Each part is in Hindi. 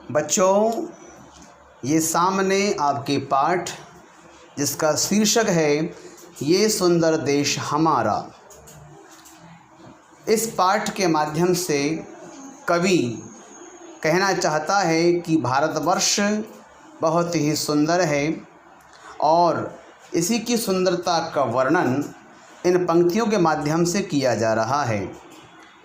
बच्चों, ये सामने आपके पाठ जिसका शीर्षक है ये सुंदर देश हमारा। इस पाठ के माध्यम से कवि कहना चाहता है कि भारतवर्ष बहुत ही सुंदर है और इसी की सुंदरता का वर्णन इन पंक्तियों के माध्यम से किया जा रहा है।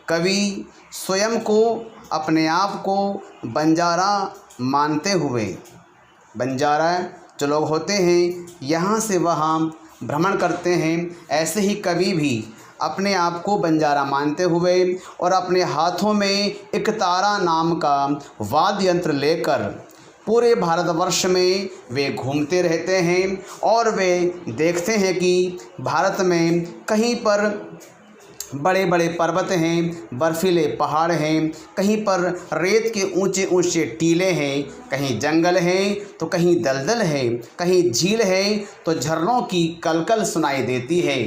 कवि स्वयं को, अपने आप को बंजारा मानते हुए, बंजारा जो लोग होते हैं यहाँ से वहाँ भ्रमण करते हैं, ऐसे ही कवि भी अपने आप को बंजारा मानते हुए और अपने हाथों में एक तारा नाम का वाद्य यंत्र लेकर पूरे भारतवर्ष में वे घूमते रहते हैं और वे देखते हैं कि भारत में कहीं पर बड़े बड़े पर्वत हैं, बर्फीले पहाड़ हैं, कहीं पर रेत के ऊंचे ऊंचे टीले हैं, कहीं जंगल हैं तो कहीं दलदल है, कहीं झील है तो झरनों की कलकल सुनाई देती है।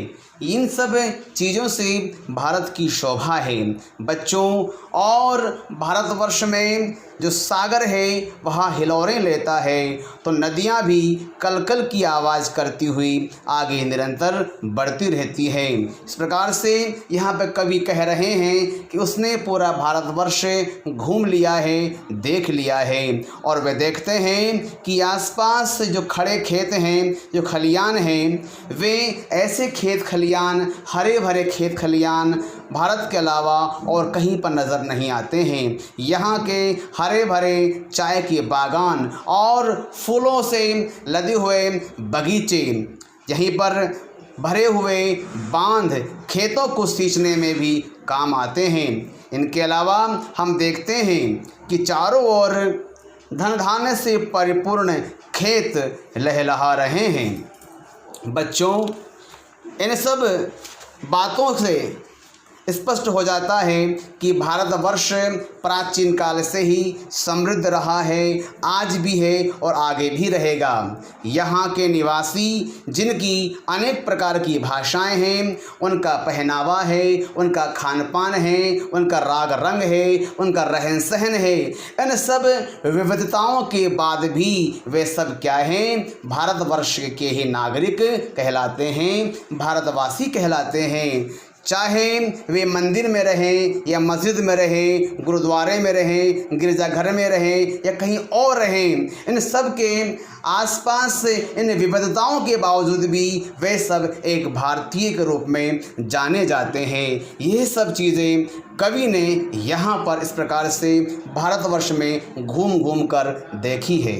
इन सब चीज़ों से भारत की शोभा है बच्चों। और भारतवर्ष में जो सागर है वहाँ हिलोरें लेता है तो नदियाँ भी कलकल की आवाज़ करती हुई आगे निरंतर बढ़ती रहती है। इस प्रकार से यहाँ पर कवि कह रहे हैं कि उसने पूरा भारतवर्ष घूम लिया है, देख लिया है। और वे देखते हैं कि आसपास जो खड़े खेत हैं, जो खलियान हैं, वे ऐसे खेत खलियान, हरे भरे खेत खलियान भारत के अलावा और कहीं पर नज़र नहीं आते हैं। यहाँ के हरे भरे चाय के बागान और फूलों से लदे हुए बगीचे, यहीं पर भरे हुए बांध खेतों को सींचने में भी काम आते हैं। इनके अलावा हम देखते हैं कि चारों ओर धन धान्य से परिपूर्ण खेत लहलहा रहे हैं। बच्चों, इन सब बातों से स्पष्ट हो जाता है कि भारतवर्ष प्राचीन काल से ही समृद्ध रहा है, आज भी है और आगे भी रहेगा। यहाँ के निवासी जिनकी अनेक प्रकार की भाषाएं हैं, उनका पहनावा है, उनका खान पान है, उनका राग रंग है, उनका रहन सहन है, इन सब विविधताओं के बाद भी वे सब क्या हैं? भारतवर्ष के ही नागरिक कहलाते हैं, भारतवासी कहलाते हैं। चाहे वे मंदिर में रहें या मस्जिद में रहें, गुरुद्वारे में रहें, गिरजाघर में रहें या कहीं और रहें, इन सब के आसपास इन विविधताओं के बावजूद भी वे सब एक भारतीय के रूप में जाने जाते हैं। ये सब चीज़ें कवि ने यहाँ पर इस प्रकार से भारतवर्ष में घूम घूम कर देखी है।